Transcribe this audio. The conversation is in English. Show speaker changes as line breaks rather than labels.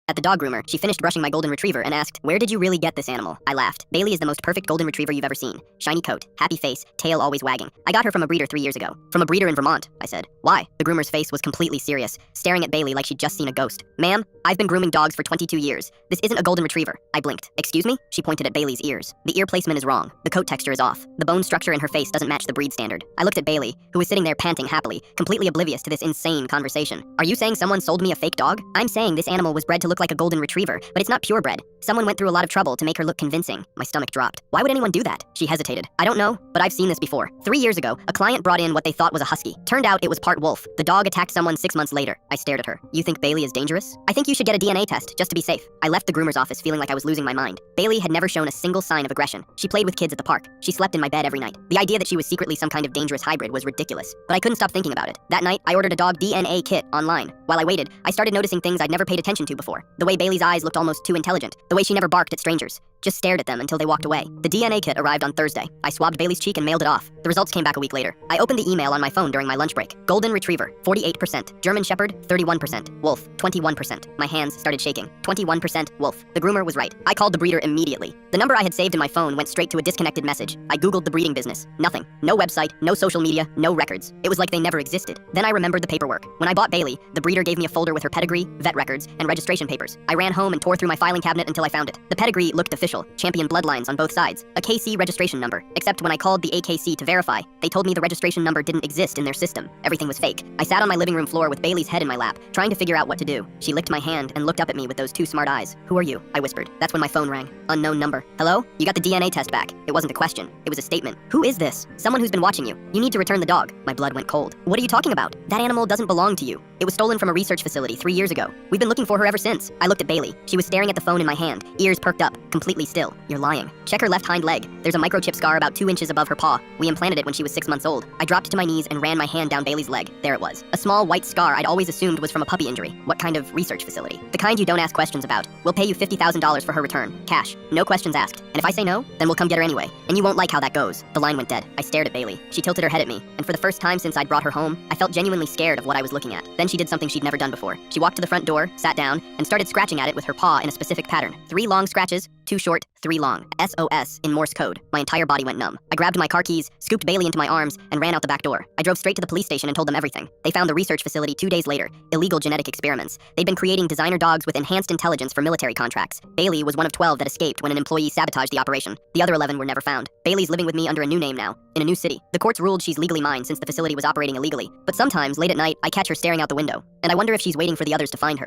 At the dog groomer, she finished brushing my golden retriever and asked, "Where did you really get this animal?" I laughed. Bailey is the most perfect golden retriever you've ever seen. Shiny coat, happy face, tail always wagging. I got her from a breeder 3 years ago. From a breeder in Vermont, I said. Why? The groomer's face was completely serious, staring at Bailey like she'd just seen a ghost. Ma'am, I've been grooming dogs for 22 years. This isn't a golden retriever. I blinked. Excuse me? She pointed at Bailey's ears. The ear placement is wrong. The coat texture is off. The bone structure in her face doesn't match the breed standard. I looked at Bailey, who was sitting there panting happily, completely oblivious to this insane conversation. Are you saying someone sold me a fake dog? I'm saying this animal was bred to look like a golden retriever, but it's not purebred. Someone went through a lot of trouble to make her look convincing. My stomach dropped. Why would anyone do that? She hesitated. I don't know, but I've seen this before. 3 years ago, a client brought in what they thought was a husky. Turned out it was part wolf. The dog attacked someone 6 months later. I stared at her. You think Bailey is dangerous? I think you should get a DNA test, just to be safe. I left the groomer's office feeling like I was losing my mind. Bailey had never shown a single sign of aggression. She played with kids at the park. She slept in my bed every night. The idea that she was secretly some kind of dangerous hybrid was ridiculous, but I couldn't stop thinking about it. That night, I ordered a dog DNA kit online. While I waited, I started noticing things I'd never paid attention to before. The way Bailey's eyes looked almost too intelligent. The way she never barked at strangers. Just stared at them until they walked away. The DNA kit arrived on Thursday. I swabbed Bailey's cheek and mailed it off. The results came back a week later. I opened the email on my phone during my lunch break. Golden Retriever, 48%. German Shepherd, 31%. Wolf, 21%. My hands started shaking. 21% wolf. The groomer was right. I called the breeder immediately. The number I had saved in my phone went straight to a disconnected message. I googled the breeding business. Nothing. No website, no social media, no records. It was like they never existed. Then I remembered the paperwork. When I bought Bailey, the breeder gave me a folder with her pedigree, vet records, and registration papers. I ran home and tore through my filing cabinet until I found it. The pedigree looked official. Champion bloodlines on both sides. A KC registration number. Except when I called the AKC to verify, they told me the registration number didn't exist in their system. Everything was fake. I sat on my living room floor with Bailey's head in my lap, trying to figure out what to do. She licked my hand and looked up at me with those two smart eyes. Who are you? I whispered. That's when my phone rang. Unknown number. Hello? You got the DNA test back. It wasn't a question. It was a statement. Who is this? Someone who's been watching you. You need to return the dog. My blood went cold. What are you talking about? That animal doesn't belong to you. It was stolen from a research facility 3 years ago. We've been looking for her ever since. I looked at Bailey. She was staring at the phone in my hand, ears perked up, completely still. You're lying. Check her left hind leg. There's a microchip scar about 2 inches above her paw. We implanted it when she was 6 months old. I dropped to my knees and ran my hand down Bailey's leg. There it was. A small white scar I'd always assumed was from a puppy injury. What kind of research facility? The kind you don't ask questions about. We'll pay you $50,000 for her return. Cash. No questions asked. And if I say no, then we'll come get her anyway. And you won't like how that goes. The line went dead. I stared at Bailey. She tilted her head at me. And for the first time since I'd brought her home, I felt genuinely scared of what I was looking at. Then she did something she'd never done before. She walked to the front door, sat down, and started scratching at it with her paw in a specific pattern. 3 long scratches, 2 short, 3 long. SOS in Morse code. My entire body went numb. I grabbed my car keys, scooped Bailey into my arms, and ran out the back door. I drove straight to the police station and told them everything. They found the research facility 2 days later. Illegal genetic experiments. They'd been creating designer dogs with enhanced intelligence for military contracts. Bailey was one of 12 that escaped when an employee sabotaged the operation. The other 11 were never found. Bailey's living with me under a new name now, in a new city. The courts ruled she's legally mine since the facility was operating illegally. But sometimes, late at night, I catch her staring out the window. And I wonder if she's waiting for the others to find her.